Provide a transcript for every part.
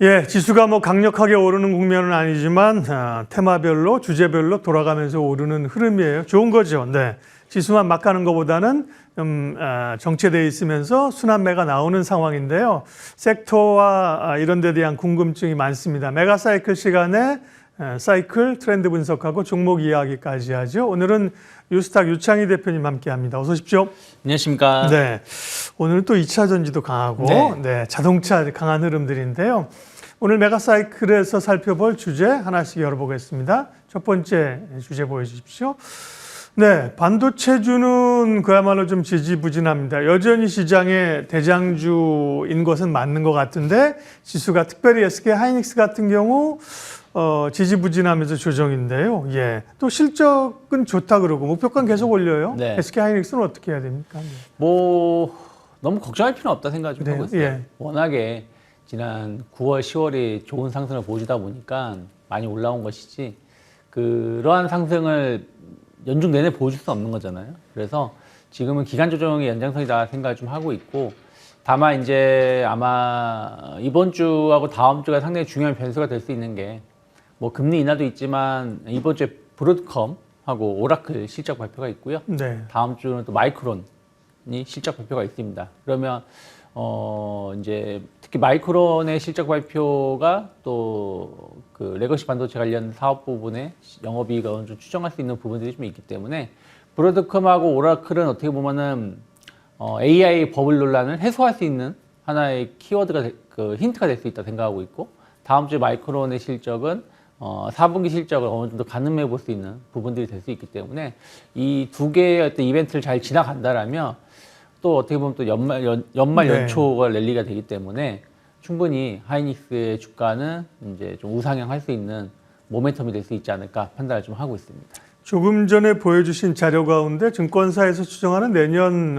예, 지수가 뭐 강력하게 오르는 국면은 아니지만 테마별로 주제별로 돌아가면서 오르는 흐름이에요. 좋은 거죠. 네, 지수만 막 가는 것보다는 좀 정체되어 있으면서 순환매가 나오는 상황인데요. 섹터와 이런 데 대한 궁금증이 많습니다. 메가사이클 시간에 사이클 트렌드 분석하고 종목 이야기까지 하죠. 오늘은 뉴스탁 유창희 대표님 함께합니다. 어서 오십시오. 안녕하십니까. 네, 오늘은 또 2차 전지도 강하고 네, 자동차 강한 흐름들인데요. 오늘 메가사이클에서 살펴볼 주제 하나씩 열어보겠습니다. 첫 번째 주제 보여주십시오. 네, 반도체주는 그야말로 좀 지지부진합니다. 여전히 시장의 대장주인 것은 맞는 것 같은데 지수가 특별히 SK 하이닉스 같은 경우 지지부진하면서 조정인데요. 예, 또 실적은 좋다 그러고 목표가 계속 올려요. 네. SK 하이닉스는 어떻게 해야 됩니까? 뭐 너무 걱정할 필요는 없다 생각을 좀 하고 있어요. 예. 워낙에 지난 9월, 10월에 좋은 상승을 보여주다 보니까 많이 올라온 것이지 그러한 상승을 연중 내내 보여줄 수 없는 거잖아요. 그래서 지금은 기간 조정의 연장선이다 생각을 좀 하고 있고, 다만 이제 아마 이번 주하고 다음 주가 상당히 중요한 변수가 될 수 있는 게 뭐 금리 인하도 있지만 이번 주에 브로드컴하고 오라클 실적 발표가 있고요. 네. 다음 주는 또 마이크론이 실적 발표가 있습니다. 그러면 이제 특히 마이크론의 실적 발표가 또 그 레거시 반도체 관련 사업 부분에 영업이익을 어느 정도 추정할 수 있는 부분들이 좀 있기 때문에 브로드컴하고 오라클은 어떻게 보면은 AI 버블 논란을 해소할 수 있는 하나의 키워드가 그 힌트가 될 수 있다 생각하고 있고, 다음 주에 마이크론의 실적은 4분기 실적을 어느 정도 가늠해 볼 수 있는 부분들이 될 수 있기 때문에 이 두 개의 어떤 이벤트를 잘 지나간다라면 또 어떻게 보면 또 연말 네. 연초가 랠리가 되기 때문에 충분히 하이닉스의 주가는 이제 좀 우상향 할 수 있는 모멘텀이 될 수 있지 않을까 판단을 좀 하고 있습니다. 조금 전에 보여주신 자료 가운데 증권사에서 추정하는 내년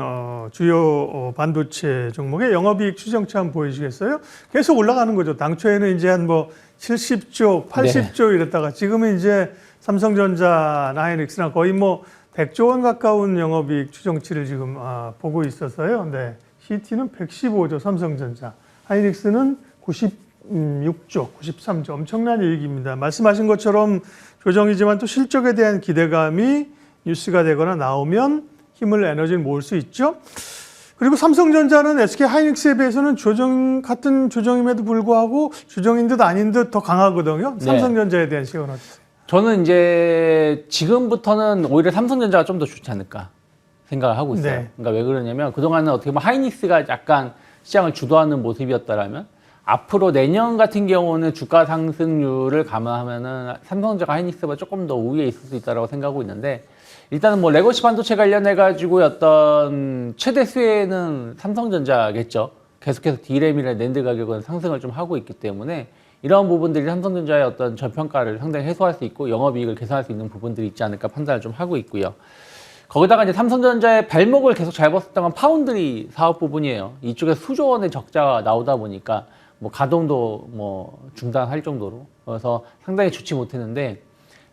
주요 반도체 종목의 영업이익 추정치 한번 보여주시겠어요? 계속 올라가는 거죠. 당초에는 이제 한 뭐 70조, 80조 이랬다가 지금은 이제 삼성전자나 하이닉스나 거의 뭐 100조 원 가까운 영업이익 추정치를 지금 보고 있어서요. 네, CT는 115조, 삼성전자, 하이닉스는 96조, 93조, 엄청난 이익입니다. 말씀하신 것처럼 조정이지만 또 실적에 대한 기대감이 뉴스가 되거나 나오면 힘을 에너지를 모을 수 있죠. 그리고 삼성전자는 SK 하이닉스에 비해서는 같은 조정임에도 불구하고 조정인 듯 아닌 듯 더 강하거든요. 네. 삼성전자에 대한 시각은 어떠세요? 저는 이제 지금부터는 오히려 삼성전자가 좀 더 좋지 않을까 생각을 하고 있어요. 네. 그러니까 왜 그러냐면 그동안은 어떻게 보면 하이닉스가 약간 시장을 주도하는 모습이었다라면 앞으로 내년 같은 경우는 주가 상승률을 감안하면은 삼성전자가 하이닉스보다 조금 더 우위에 있을 수 있다고 생각하고 있는데, 일단은 뭐 레거시 반도체 관련해 가지고 어떤 최대 수혜는 삼성전자겠죠. 계속해서 D램이나 낸드 가격은 상승을 좀 하고 있기 때문에 이런 부분들이 삼성전자의 어떤 저평가를 상당히 해소할 수 있고 영업이익을 개선할 수 있는 부분들이 있지 않을까 판단을 좀 하고 있고요. 거기다가 이제 삼성전자의 발목을 계속 잡았었던 건 파운드리 사업 부분이에요. 이쪽에서 수조 원의 적자가 나오다 보니까 뭐 가동도 뭐 중단할 정도로, 그래서 상당히 좋지 못했는데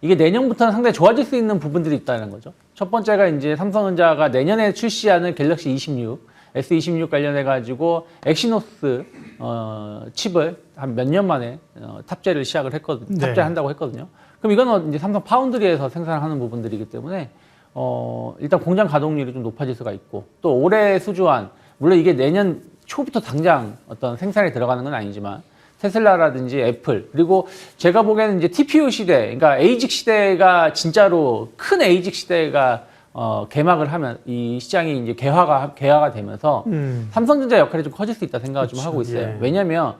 이게 내년부터는 상당히 좋아질 수 있는 부분들이 있다는 거죠. 첫 번째가 이제 삼성전자가 내년에 출시하는 갤럭시 26, S26 관련해 가지고 엑시노스 칩을 한 몇 년 만에 탑재를 시작을 했거든요. 네. 탑재한다고 했거든요. 그럼 이거는 이제 삼성 파운드리에서 생산하는 부분들이기 때문에 일단 공장 가동률이 좀 높아질 수가 있고, 또 올해 수주한, 물론 이게 내년 초부터 당장 어떤 생산에 들어가는 건 아니지만 테슬라라든지 애플, 그리고 제가 보기에는 이제 TPU 시대, 그러니까 에이직 시대가 진짜로 큰 에이직 시대가 개막을 하면 이 시장이 이제 개화가 되면서 삼성전자 역할이 좀 커질 수 있다 생각을 좀 하고 있어요. 예. 왜냐하면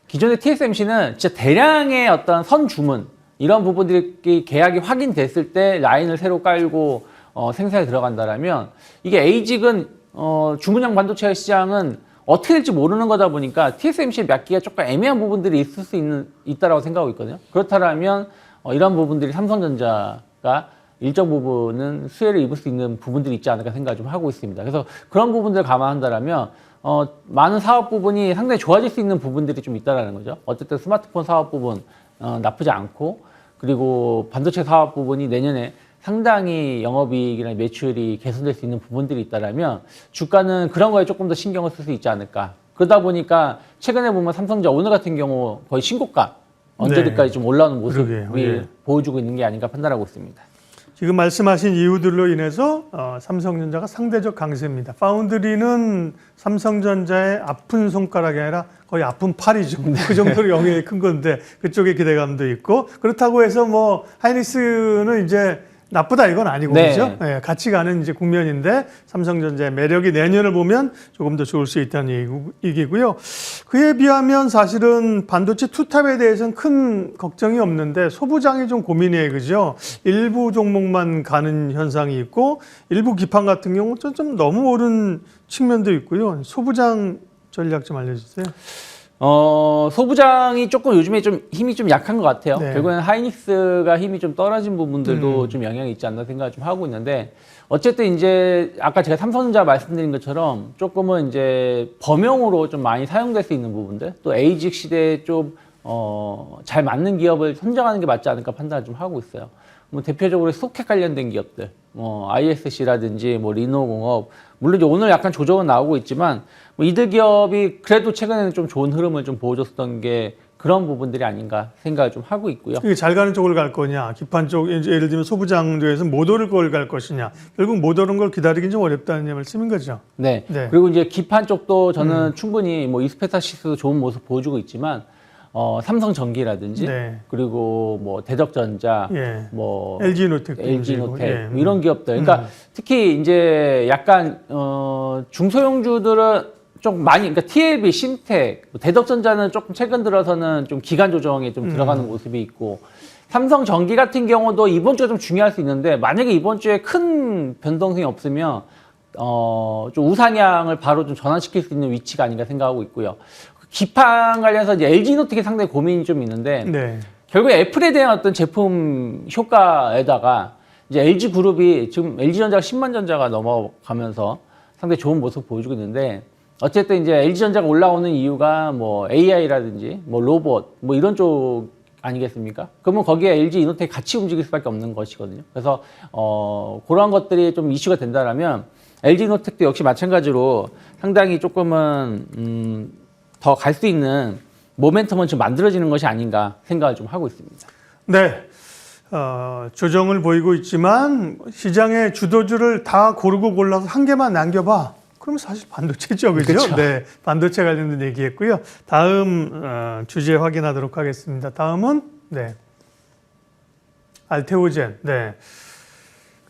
기존의 TSMC는 진짜 대량의 어떤 선 주문 이런 부분들이 계약이 확인됐을 때 라인을 새로 깔고 생산에 들어간다라면, 이게 에이직은 주문형 반도체 시장은 어떻게 될지 모르는 거다 보니까 TSMC의 맺기가 조금 애매한 부분들이 있을 수 있다라고 생각하고 있거든요. 그렇다면 이런 부분들이 삼성전자가 일정 부분은 수혜를 입을 수 있는 부분들이 있지 않을까 생각을 좀 하고 있습니다. 그래서 그런 부분들을 감안한다면 많은 사업 부분이 상당히 좋아질 수 있는 부분들이 좀 있다라는 거죠. 어쨌든 스마트폰 사업 부분 나쁘지 않고, 그리고 반도체 사업 부분이 내년에 상당히 영업이익이나 매출이 개선될 수 있는 부분들이 있다면 주가는 그런 거에 조금 더 신경을 쓸 수 있지 않을까 그러다 보니까 최근에 보면 삼성전자 오늘 같은 경우 거의 신고가 언저리까지 좀 올라오는 모습이 그러게요. 예. 보여주고 있는 게 아닌가 판단하고 있습니다. 지금 말씀하신 이유들로 인해서 삼성전자가 상대적 강세입니다. 파운드리는 삼성전자의 아픈 손가락이 아니라 거의 아픈 팔이죠. 그 정도로 영향이 큰 건데 그쪽에 기대감도 있고 그렇다고 해서 뭐 하이닉스는 이제 나쁘다 이건 아니고 네. 그죠? 네, 같이 가는 이제 국면인데 삼성전자의 매력이 내년을 보면 조금 더 좋을 수 있다는 얘기고요. 그에 비하면 사실은 반도체 투탑에 대해서는 큰 걱정이 없는데 소부장이 좀 고민이에요, 그죠? 일부 종목만 가는 현상이 있고 일부 기판 같은 경우는 좀 너무 오른 측면도 있고요. 소부장 전략 좀 알려주세요. 소부장이 조금 요즘에 좀 힘이 좀 약한 것 같아요. 네. 결국에는 하이닉스가 힘이 좀 떨어진 부분들도 좀 영향이 있지 않나 생각을 좀 하고 있는데 어쨌든 이제 아까 제가 삼성전자 말씀드린 것처럼 조금은 이제 범용으로 좀 많이 사용될 수 있는 부분들 또 에이직 시대에 좀 잘 맞는 기업을 선정하는 게 맞지 않을까 판단을 좀 하고 있어요. 뭐 대표적으로 소켓 관련된 기업들, ISC라든지 뭐 리노공업, 물론 이제 오늘 약간 조정은 나오고 있지만 뭐 이들 기업이 그래도 최근에는 좀 좋은 흐름을 좀 보여줬던 게 그런 부분들이 아닌가 생각을 좀 하고 있고요. 이게 잘 가는 쪽을 갈 거냐, 기판 쪽, 이제 예를 들면 소부장도에서 못 오를 걸 갈 것이냐, 결국 못 오른 걸 기다리긴 좀 어렵다는 말씀인 거죠. 네. 네. 그리고 이제 기판 쪽도 저는 충분히 뭐 이스페타시스도 좋은 모습 보여주고 있지만 삼성전기라든지 네. 그리고 뭐 대덕전자, 예. 뭐 LG노텍, LG노텍 뭐 이런 기업들. 그러니까 특히 이제 약간 중소형주들은 좀 많이, 그러니까 TLB, 신텍, 대덕전자는 조금 최근 들어서는 좀 기간 조정에 좀 들어가는 모습이 있고 삼성전기 같은 경우도 이번 주가 좀 중요할 수 있는데 만약에 이번 주에 큰 변동성이 없으면 좀 우상향을 바로 좀 전환시킬 수 있는 위치가 아닌가 생각하고 있고요. 기판 관련해서 이제 LG노텍이 상당히 고민이 좀 있는데 네. 결국에 애플에 대한 어떤 제품 효과에다가 이제 LG그룹이 지금 LG전자가 10만 전자가 넘어가면서 상당히 좋은 모습 보여주고 있는데 어쨌든 이제 LG전자가 올라오는 이유가 뭐 AI라든지 뭐 로봇 뭐 이런 쪽 아니겠습니까? 그러면 거기에 LG 이노텍이 같이 움직일 수밖에 없는 것이거든요. 그래서 그런 것들이 좀 이슈가 된다라면 LG 이노텍도 역시 마찬가지로 상당히 조금은 더 갈 수 있는 모멘텀은 좀 만들어지는 것이 아닌가 생각을 좀 하고 있습니다. 네. 조정을 보이고 있지만 시장의 주도주를 다 고르고 골라서 한 개만 남겨봐. 그럼 사실 반도체죠, 그죠? 그쵸. 네, 반도체 관련된 얘기했고요. 다음 주제 확인하도록 하겠습니다. 다음은 네, 알테오젠. 네,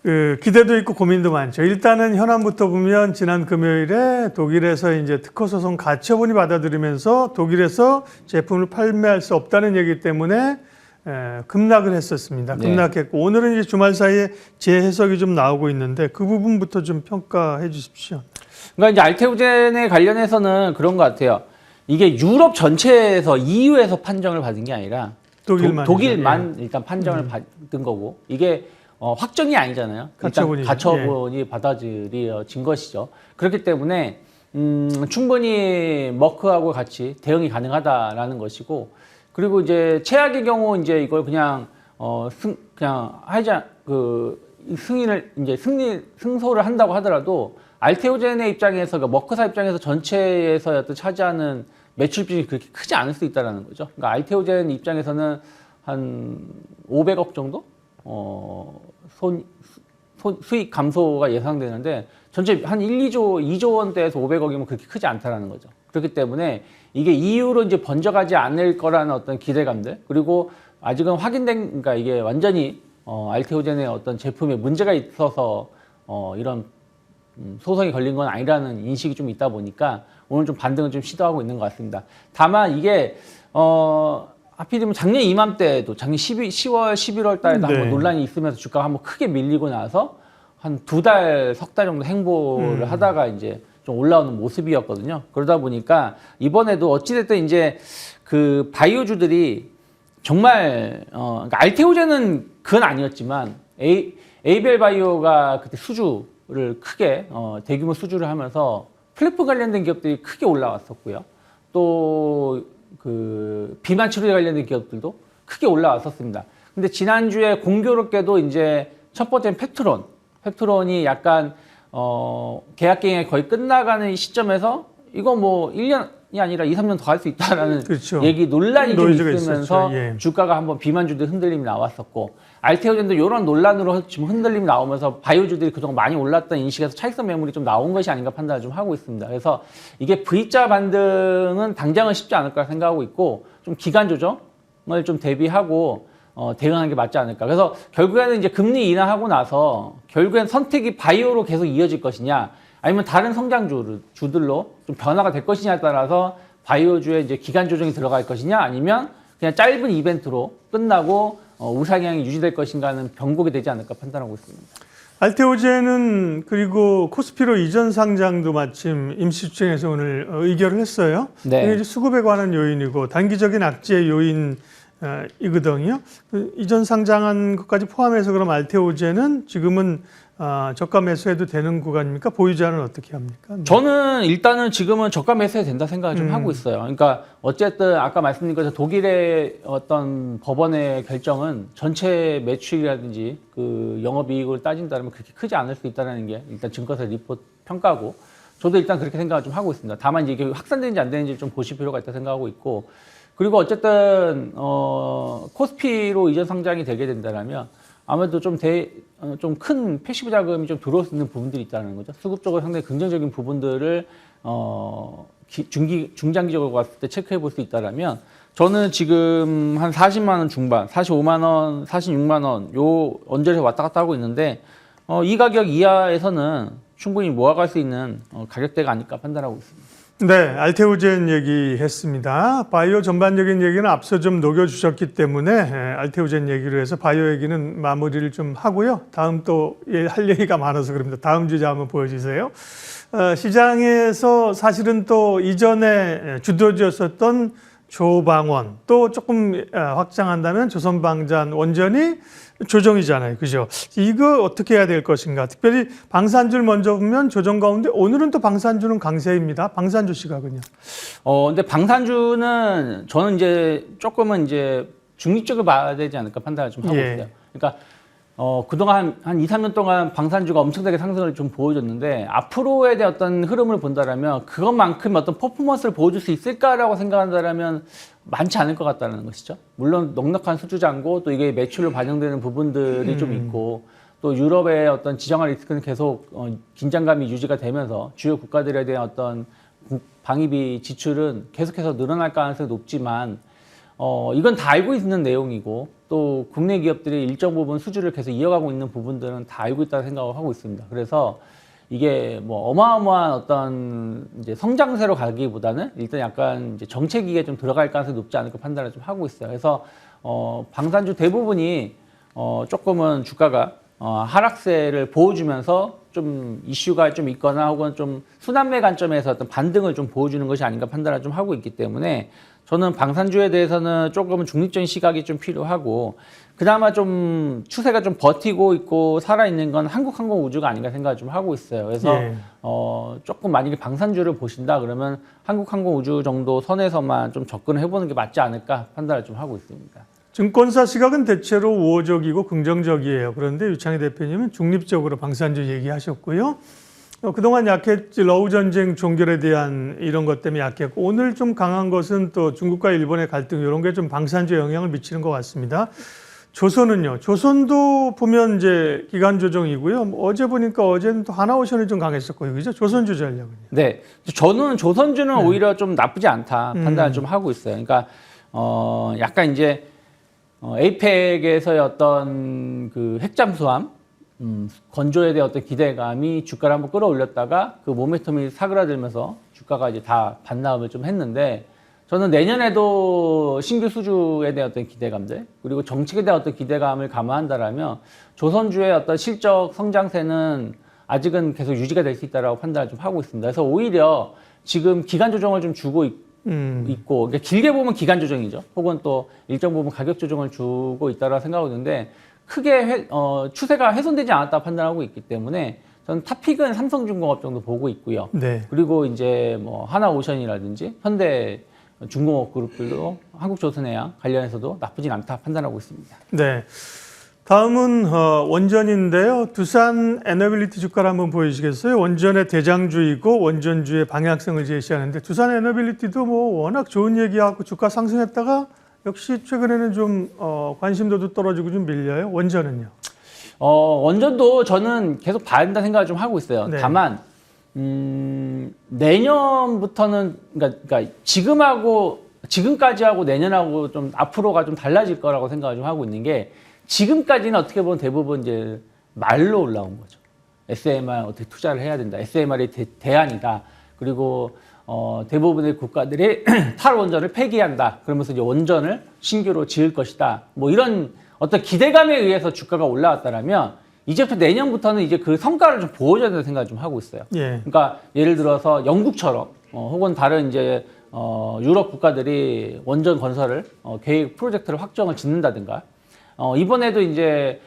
그 기대도 있고 고민도 많죠. 일단은 현안부터 보면 지난 금요일에 독일에서 이제 특허 소송 가처분이 받아들이면서 독일에서 제품을 판매할 수 없다는 얘기 때문에 급락을 했었습니다. 네. 급락했고 오늘은 이제 주말 사이에 재해석이 좀 나오고 있는데 그 부분부터 좀 평가해 주십시오. 그러니까 이제 알테오젠에 관련해서는 그런 것 같아요. 이게 유럽 전체에서 EU에서 판정을 받은 게 아니라 독일만 일단 판정을 받은 거고 이게 확정이 아니잖아요. 일단 가처분이 받아들여진 것이죠. 그렇기 때문에 충분히 머크하고 같이 대응이 가능하다라는 것이고 그리고 이제 최악의 경우 이제 이걸 그냥 그냥 하자 승인을 이제 승소를 한다고 하더라도 알테오젠의 입장에서 그러니까 머크사 입장에서 전체에서 어떤 차지하는 매출 비중이 그렇게 크지 않을 수 있다라는 거죠. 그러니까 알테오젠 입장에서는 한 500억 정도 수익 감소가 예상되는데 전체 한 2조 원대에서 500억이면 그렇게 크지 않다라는 거죠. 그렇기 때문에 이게 EU로 이제 번져가지 않을 거라는 어떤 기대감들 그리고 아직은 확인된 그러니까 이게 완전히 알테오젠의 어떤 제품에 문제가 있어서 이런 소송이 걸린 건 아니라는 인식이 좀 있다 보니까 오늘 좀 반등을 좀 시도하고 있는 것 같습니다. 다만 이게 하필이면 작년 이맘때에도 작년 10월, 11월 달에도 네. 한번 논란이 있으면서 주가가 한번 크게 밀리고 나서 한 2달, 석 달 정도 행보를 하다가 이제 좀 올라오는 모습이었거든요. 그러다 보니까 이번에도 어찌됐든 이제 그 바이오주들이 정말 그러니까 알테오젠은 그건 아니었지만 에이벨 바이오가 그때 수주를 크게 대규모 수주를 하면서 플랫폼 관련된 기업들이 크게 올라왔었고요. 또 그 비만 치료제 관련된 기업들도 크게 올라왔었습니다. 근데 지난주에 공교롭게도 이제 첫 번째는 펩트론이 약간 계약 기간이 거의 끝나가는 시점에서 이거 뭐 1년 아니라 2, 3년 더 할 수 있다라는 그렇죠. 얘기 논란이 좀 노이즈가 있으면서 있었죠. 예. 주가가 한번 비만주들 흔들림이 나왔었고 알테오젠도 이런 논란으로 지금 흔들림이 나오면서 바이오주들이 그동안 많이 올랐던 인식에서 차익선 매물이 좀 나온 것이 아닌가 판단을 좀 하고 있습니다. 그래서 이게 V자 반등은 당장은 쉽지 않을 거라 생각하고 있고 좀 기간 조정을 좀 대비하고 대응하는 게 맞지 않을까. 그래서 결국에는 이제 금리 인하하고 나서 결국엔 선택이 바이오로 계속 이어질 것이냐 아니면 다른 성장주들로 좀 변화가 될 것이냐에 따라서 바이오주에 이제 기간 조정이 들어갈 것이냐 아니면 그냥 짧은 이벤트로 끝나고 우상향이 유지될 것인가는 변곡이 되지 않을까 판단하고 있습니다. 알테오젠은 그리고 코스피로 이전 상장도 마침 임시주총에서 오늘 의결을 했어요. 네. 이게 이제 수급에 관한 요인이고 단기적인 악재 요인 이거든요. 이전 상장한 것까지 포함해서 그럼 알테오젠은 지금은 저가 매수해도 되는 구간입니까? 보유자는 어떻게 합니까? 저는 일단은 지금은 저가 매수해도 된다 생각을 좀 하고 있어요. 그러니까 어쨌든 아까 말씀드린 것처럼 독일의 어떤 법원의 결정은 전체 매출이라든지 그 영업이익을 따진다면 그렇게 크지 않을 수 있다는 게 일단 증권사 리포트 평가고 저도 일단 그렇게 생각을 좀 하고 있습니다. 다만 이게 확산되는지 안 되는지 좀 보실 필요가 있다 생각하고 있고 그리고 어쨌든 코스피로 이전 상장이 되게 된다면 아무래도 좀 큰 패시브 자금이 좀 들어올 수 있는 부분들이 있다는 거죠. 수급적으로 상당히 긍정적인 부분들을 중장기적으로 봤을 때 체크해 볼 수 있다면 저는 지금 한 40만 원 중반, 45만 원, 46만 원 요 언저리에서 왔다 갔다 하고 있는데 이 가격 이하에서는 충분히 모아갈 수 있는 가격대가 아닐까 판단하고 있습니다. 네, 알테오젠 얘기했습니다. 바이오 전반적인 얘기는 앞서 좀 녹여주셨기 때문에 알테오젠 얘기로 해서 바이오 얘기는 마무리를 좀 하고요. 다음 또 할 얘기가 많아서 그럽니다. 다음 주제 한번 보여주세요. 시장에서 사실은 또 이전에 주도주였었던 조방원 또 조금 확장한다면 조선방잔 원전이 조정이잖아요. 그죠? 이거 어떻게 해야 될 것인가? 특별히 방산주를 먼저 보면 조정 가운데 오늘은 또 방산주는 강세입니다. 방산주 시각은요? 근데 방산주는 저는 이제 조금은 이제 중립적으로 봐야 되지 않을까 판단을 좀 하고 있어요. 그러니까 그동안 한 2, 3년 동안 방산주가 엄청나게 상승을 좀 보여줬는데 앞으로에 대한 어떤 흐름을 본다라면 그것만큼 어떤 퍼포먼스를 보여줄 수 있을까라고 생각한다라면 많지 않을 것 같다는 것이죠. 물론 넉넉한 수주잔고 또 이게 매출로 반영되는 부분들이 좀 있고 또 유럽의 어떤 지정학 리스크는 계속 긴장감이 유지가 되면서 주요 국가들에 대한 어떤 방위비 지출은 계속해서 늘어날 가능성이 높지만 이건 다 알고 있는 내용이고 또 국내 기업들이 일정 부분 수주를 계속 이어가고 있는 부분들은 다 알고 있다고 생각을 하고 있습니다. 그래서 이게 뭐 어마어마한 어떤 이제 성장세로 가기보다는 일단 약간 이제 정체기에 좀 들어갈 가능성이 높지 않을까 판단을 좀 하고 있어요. 그래서 방산주 대부분이 조금은 주가가 하락세를 보여주면서 좀 이슈가 좀 있거나 혹은 좀 순환매 관점에서 어떤 반등을 좀 보여주는 것이 아닌가 판단을 좀 하고 있기 때문에 저는 방산주에 대해서는 조금은 중립적인 시각이 좀 필요하고 그나마 좀 추세가 좀 버티고 있고 살아있는 건 한국항공우주가 아닌가 생각을 좀 하고 있어요. 그래서 조금 만약에 방산주를 보신다 그러면 한국항공우주 정도 선에서만 좀 접근을 해보는 게 맞지 않을까 판단을 좀 하고 있습니다. 증권사 시각은 대체로 우호적이고 긍정적이에요. 그런데 유창희 대표님은 중립적으로 방산주 얘기하셨고요. 그동안 약했지 러우 전쟁 종결에 대한 이런 것 때문에 약했고 오늘 좀 강한 것은 또 중국과 일본의 갈등 이런 게 좀 방산주에 영향을 미치는 것 같습니다. 조선은요. 조선도 보면 이제 기간 조정이고요. 어제 보니까 어제는 또 하나오션이 좀 강했었고요. 그죠? 조선주 전략은요. 네. 저는 조선주는 오히려 좀 나쁘지 않다 판단을 좀 하고 있어요. 그러니까 약간 이제 에이펙에서의 어떤 그 핵잠수함 건조에 대한 어떤 기대감이 주가를 한번 끌어올렸다가 그 모멘텀이 사그라들면서 주가가 이제 다 반납을 좀 했는데 저는 내년에도 신규 수주에 대한 어떤 기대감들 그리고 정책에 대한 어떤 기대감을 감안한다라면 조선주의 어떤 실적 성장세는 아직은 계속 유지가 될 수 있다라고 판단을 좀 하고 있습니다. 그래서 오히려 지금 기간 조정을 좀 주고 있고 그러니까 길게 보면 기간 조정이죠. 혹은 또 일정 부분 가격 조정을 주고 있다라고 생각하고 있는데 크게 추세가 훼손되지 않았다 판단하고 있기 때문에 저는 탑픽은 삼성중공업 정도 보고 있고요. 네. 그리고 이제 뭐 하나오션이라든지 현대 중공업 그룹들도 한국조선해양 관련해서도 나쁘진 않다 판단하고 있습니다. 네. 다음은 원전인데요. 두산 에너빌리티 주가를 한번 보여주시겠어요? 원전의 대장주이고 원전주의 방향성을 제시하는데 두산 에너빌리티도 뭐 워낙 좋은 얘기하고 주가 상승했다가 역시 최근에는 좀 관심도도 떨어지고 좀 밀려요. 원전은요? 원전도 저는 계속 봐야 된다 생각을 좀 하고 있어요. 네. 다만 내년부터는 그러니까 지금까지 하고 내년하고 좀 앞으로가 좀 달라질 거라고 생각을 좀 하고 있는 게 지금까지는 어떻게 보면 대부분 이제 말로 올라온 거죠. SMR 어떻게 투자를 해야 된다. SMR이 대안이다. 그리고 대부분의 국가들이 탈원전을 폐기한다. 그러면서 이제 원전을 신규로 지을 것이다. 뭐 이런 어떤 기대감에 의해서 주가가 올라왔다라면 이제부터 내년부터는 이제 그 성과를 좀 보여줘야 된다는 생각을 좀 하고 있어요. 예. 그러니까 예를 들어서 영국처럼 혹은 다른 이제 유럽 국가들이 원전 건설을 계획 프로젝트를 확정을 짓는다든가 이번에도 이제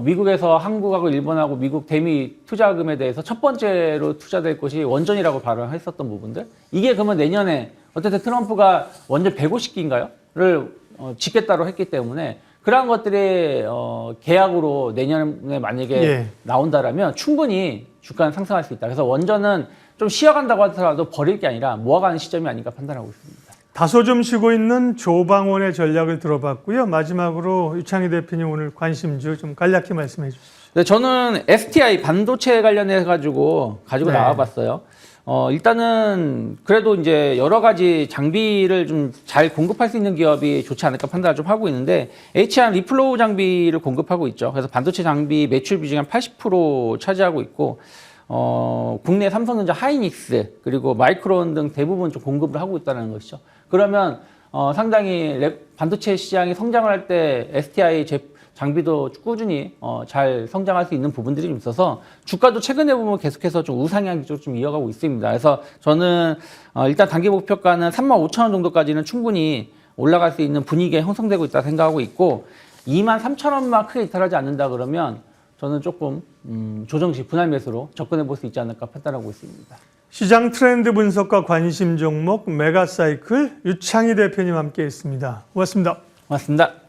미국에서 한국하고 일본하고 미국 대미 투자금에 대해서 첫 번째로 투자될 것이 원전이라고 발언했었던 부분들 이게 그러면 내년에 어쨌든 트럼프가 원전 150기인가요?를 짓겠다고 했기 때문에 그러한 것들이 계약으로 내년에 만약에 예. 나온다라면 충분히 주가는 상승할 수 있다. 그래서 원전은 좀 쉬어간다고 하더라도 버릴 게 아니라 모아가는 시점이 아닌가 판단하고 있습니다. 다소 좀 쉬고 있는 조방원의 전략을 들어봤고요. 마지막으로 유창희 대표님 오늘 관심주 좀 간략히 말씀해 주십시오. 네, 저는 STI 반도체 관련해 가지고 네. 나와봤어요. 일단은 그래도 이제 여러 가지 장비를 좀 잘 공급할 수 있는 기업이 좋지 않을까 판단을 좀 하고 있는데 HR 리플로우 장비를 공급하고 있죠. 그래서 반도체 장비 매출 비중이 한 80% 차지하고 있고 국내 삼성전자, 하이닉스 그리고 마이크론 등 대부분 좀 공급을 하고 있다는 것이죠. 그러면 상당히 반도체 시장이 성장을 할 때 STI 장비도 꾸준히 잘 성장할 수 있는 부분들이 좀 있어서 주가도 최근에 보면 계속해서 좀 우상향 쪽으로 좀 이어가고 있습니다. 그래서 저는 일단 단기 목표가는 35,000원 정도까지는 충분히 올라갈 수 있는 분위기가 형성되고 있다 생각하고 있고 23,000원만 크게 이탈하지 않는다 그러면 저는 조금 조정식 분할 매수로 접근해 볼 수 있지 않을까 판단하고 있습니다. 시장 트렌드 분석과 관심 종목 메가사이클 유창희 대표님 함께했습니다. 고맙습니다. 고맙습니다.